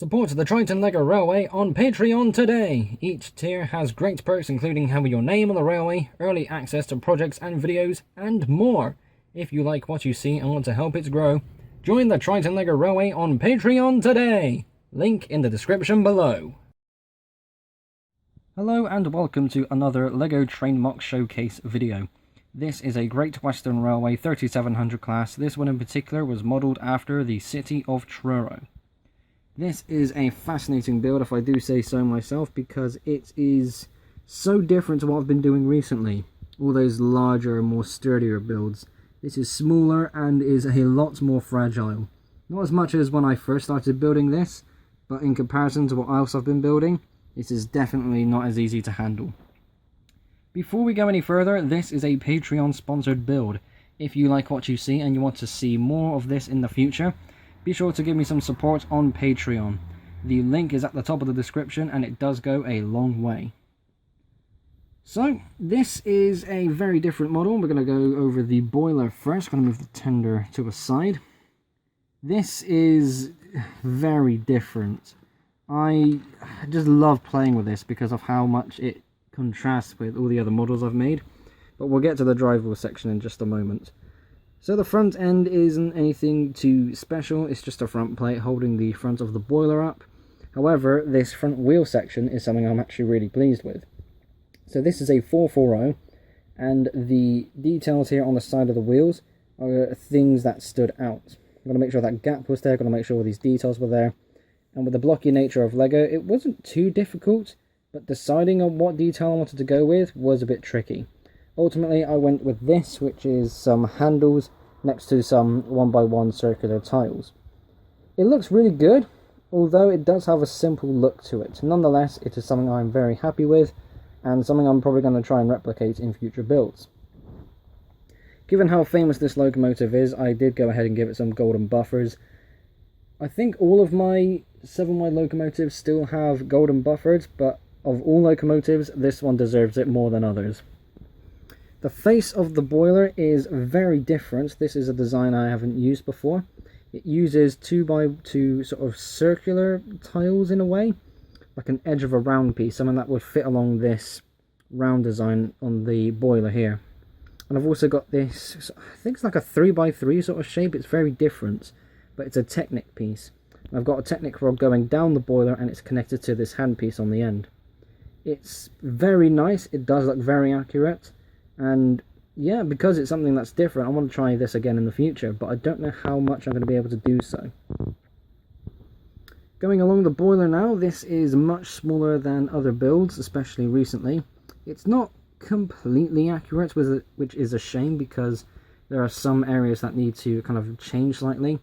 Support the Triton Lego Railway on Patreon today. Each tier has great perks including having your name on the railway, early access to projects and videos, and more. If you like what you see and want to help it grow, join the Triton Lego Railway on Patreon today. Link in the description below. Hello and welcome to another LEGO Train MOC Showcase video. This is a Great Western Railway 3700 class. This one in particular was modelled after the City of Truro. This is a fascinating build, if I do say so myself, because it is so different to what I've been doing recently. All those larger, more sturdier builds. This is smaller and is a lot more fragile. Not as much as when I first started building this, but in comparison to what else I've been building, this is definitely not as easy to handle. Before we go any further, this is a Patreon sponsored build. If you like what you see and you want to see more of this in the future, be sure to give me some support on Patreon. The link is at the top of the description and it does go a long way. So, this is a very different model. We're going to go over the boiler first. I'm going to move the tender to a side. This is very different. I just love playing with this because of how much it contrasts with all the other models I've made. But we'll get to the drive wheel section in just a moment. So the front end isn't anything too special, it's just a front plate holding the front of the boiler up. However, this front wheel section is something I'm actually really pleased with. So this is a 440, and the details here on the side of the wheels are things that stood out. I'm going to make sure that gap was there, I'm going to make sure all these details were there. And with the blocky nature of LEGO, it wasn't too difficult, but deciding on what detail I wanted to go with was a bit tricky. Ultimately, I went with this, which is some handles next to some 1x1 circular tiles. It looks really good, although it does have a simple look to it. Nonetheless, it is something I'm very happy with, and something I'm probably going to try and replicate in future builds. Given how famous this locomotive is, I did go ahead and give it some golden buffers. I think all of my 7-wide locomotives still have golden buffers, but of all locomotives, this one deserves it more than others. The face of the boiler is very different. This is a design I haven't used before. It uses 2x2 sort of circular tiles in a way, like an edge of a round piece, something that would fit along this round design on the boiler here. And I've also got this, I think it's like a 3x3 sort of shape. It's very different, but it's a Technic piece. And I've got a Technic rod going down the boiler and it's connected to this handpiece on the end. It's very nice. It does look very accurate. And yeah, because it's something that's different, I want to try this again in the future, but I don't know how much I'm going to be able to do so. Going along the boiler now, this is much smaller than other builds, especially recently. It's not completely accurate, which is a shame because there are some areas that need to kind of change slightly.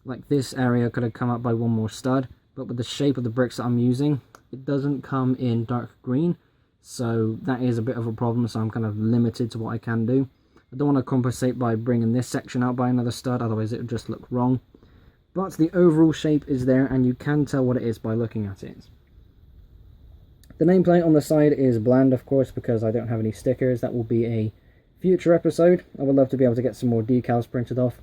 Like this area could have come up by one more stud, but with the shape of the bricks that I'm using, it doesn't come in dark green. So that is a bit of a problem, so I'm kind of limited to what I can do. I don't want to compensate by bringing this section out by another stud, otherwise it would just look wrong. But the overall shape is there, and you can tell what it is by looking at it. The nameplate on the side is bland, of course, because I don't have any stickers. That will be a future episode. I would love to be able to get some more decals printed off.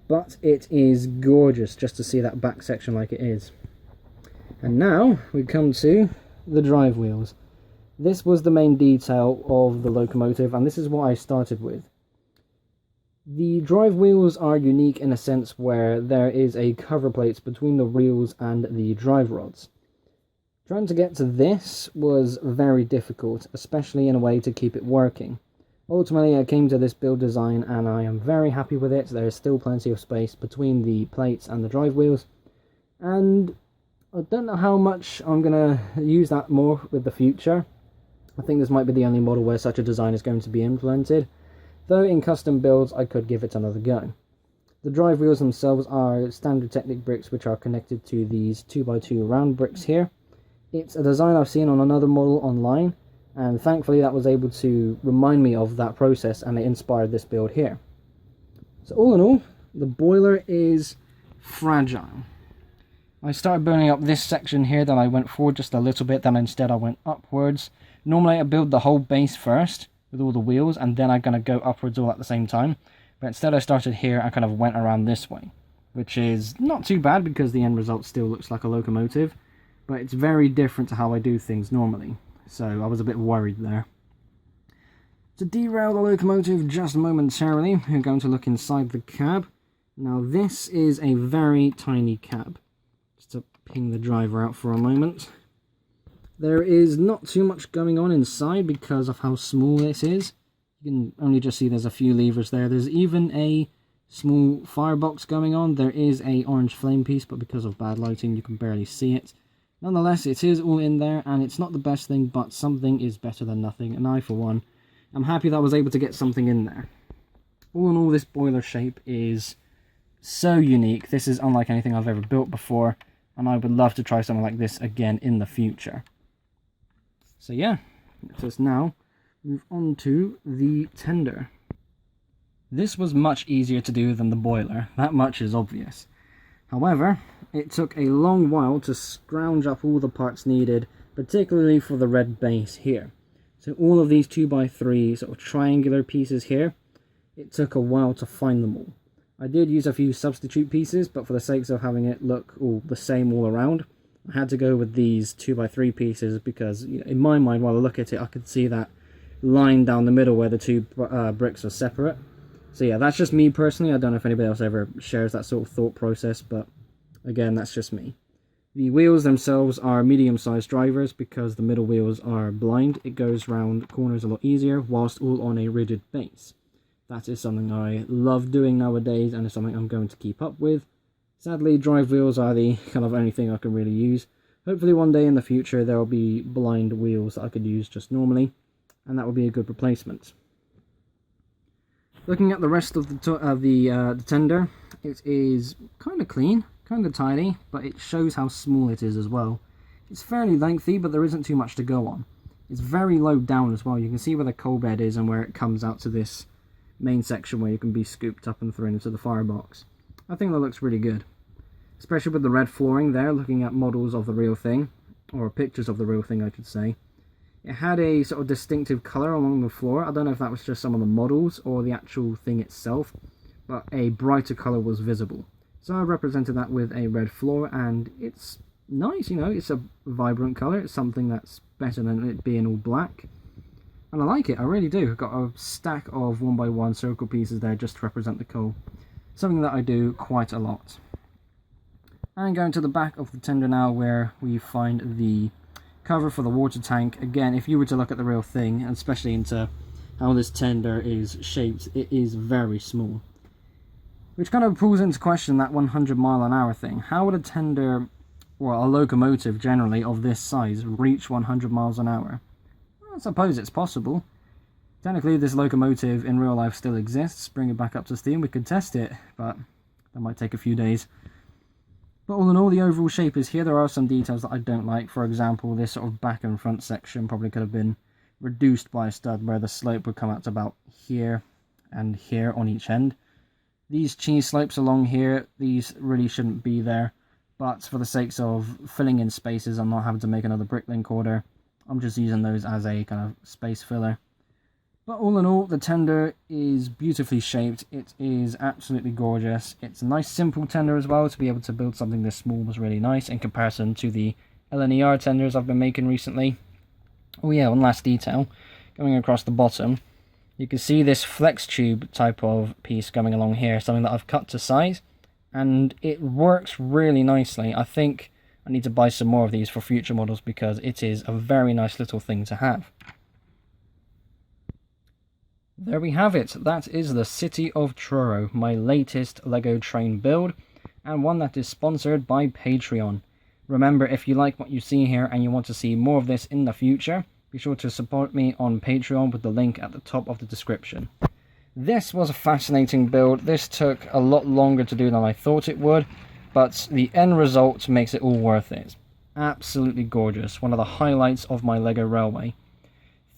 But it is gorgeous just to see that back section like it is. And now we come to the drive wheels. This was the main detail of the locomotive, and this is what I started with. The drive wheels are unique in a sense where there is a cover plate between the wheels and the drive rods. Trying to get to this was very difficult, especially in a way to keep it working. Ultimately, I came to this build design and I am very happy with it. There is still plenty of space between the plates and the drive wheels, and I don't know how much I'm going to use that more with the future. I think this might be the only model where such a design is going to be implemented, though in custom builds I could give it another go. The drive wheels themselves are standard Technic bricks which are connected to these 2x2 round bricks here. It's a design I've seen on another model online, and thankfully that was able to remind me of that process and it inspired this build here. So all in all, the boiler is fragile. I started building up this section here, then I went forward just a little bit, then instead I went upwards. Normally I build the whole base first with all the wheels and then I'm going to go upwards all at the same time. But instead I started here and kind of went around this way. which is not too bad because the end result still looks like a locomotive, but it's very different to how I do things normally, so I was a bit worried there. To derail the locomotive just momentarily, we're going to look inside the cab. Now this is a very tiny cab. Just to ping the driver out for a moment. There is not too much going on inside because of how small this is. You can only just see there's a few levers there. There's even a small firebox going on. There is a orange flame piece, but because of bad lighting you can barely see it. Nonetheless, it is all in there, and it's not the best thing, but something is better than nothing, and I, for one, am happy that I was able to get something in there. All in all, this boiler shape is so unique. This is unlike anything I've ever built before, and I would love to try something like this again in the future. So yeah, let us now move on to the tender. This was much easier to do than the boiler, that much is obvious. However, it took a long while to scrounge up all the parts needed, particularly for the red base here. So all of these 2x3 sort of triangular pieces here, it took a while to find them all. I did use a few substitute pieces, but for the sake of having it look all the same all around, I had to go with these 2x3 pieces because, you know, in my mind, while I look at it, I could see that line down the middle where the two bricks are separate. So yeah, that's just me personally. I don't know if anybody else ever shares that sort of thought process, but again, that's just me. The wheels themselves are medium-sized drivers because the middle wheels are blind. It goes round corners a lot easier whilst all on a rigid base. That is something I love doing nowadays and is something I'm going to keep up with. Sadly, drive wheels are the kind of only thing I can really use. Hopefully one day in the future there will be blind wheels that I could use just normally, and that will be a good replacement. Looking at the rest of the tender, it is kind of clean, kind of tidy, but it shows how small it is as well. It's fairly lengthy, but there isn't too much to go on. It's very low down as well. You can see where the coal bed is and where it comes out to this main section where you can be scooped up and thrown into the firebox. I think that looks really good. Especially with the red flooring there, looking at models of the real thing, or pictures of the real thing I should say. It had a sort of distinctive colour along the floor. I don't know if that was just some of the models or the actual thing itself, but a brighter colour was visible. So I represented that with a red floor, and it's nice, you know, it's a vibrant colour. It's something that's better than it being all black. And I like it, I really do. I've got a stack of 1x1 circle pieces there just to represent the coal. Something that I do quite a lot. And going to the back of the tender now, where we find the cover for the water tank. Again, if you were to look at the real thing, and especially into how this tender is shaped, it is very small. Which kind of pulls into question that 100-mile-an-hour thing. How would a tender, or a locomotive generally of this size, reach 100 miles an hour? Well, I suppose it's possible. Technically, this locomotive in real life still exists. Bring it back up to steam, we could test it, but that might take a few days. But all in all, the overall shape is here. There are some details that I don't like. For example, this sort of back and front section probably could have been reduced by a stud where the slope would come out to about here and here on each end. These cheese slopes along here, these really shouldn't be there. But for the sakes of filling in spaces and not having to make another bricklink order, I'm just using those as a kind of space filler. But all in all, the tender is beautifully shaped. It is absolutely gorgeous. It's a nice simple tender as well. To be able to build something this small was really nice in comparison to the LNER tenders I've been making recently. Oh yeah, one last detail. Going across the bottom, you can see this flex tube type of piece going along here, something that I've cut to size, and it works really nicely. I think I need to buy some more of these for future models because it is a very nice little thing to have. There we have it. That is the City of Truro, my latest LEGO train build, and one that is sponsored by Patreon. Remember, if you like what you see here and you want to see more of this in the future, be sure to support me on Patreon with the link at the top of the description. This was a fascinating build. This took a lot longer to do than I thought it would, but the end result makes it all worth it. Absolutely gorgeous. One of the highlights of my LEGO Railway.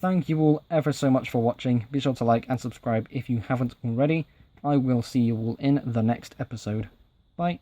Thank you all ever so much for watching. Be sure to like and subscribe if you haven't already. I will see you all in the next episode. Bye.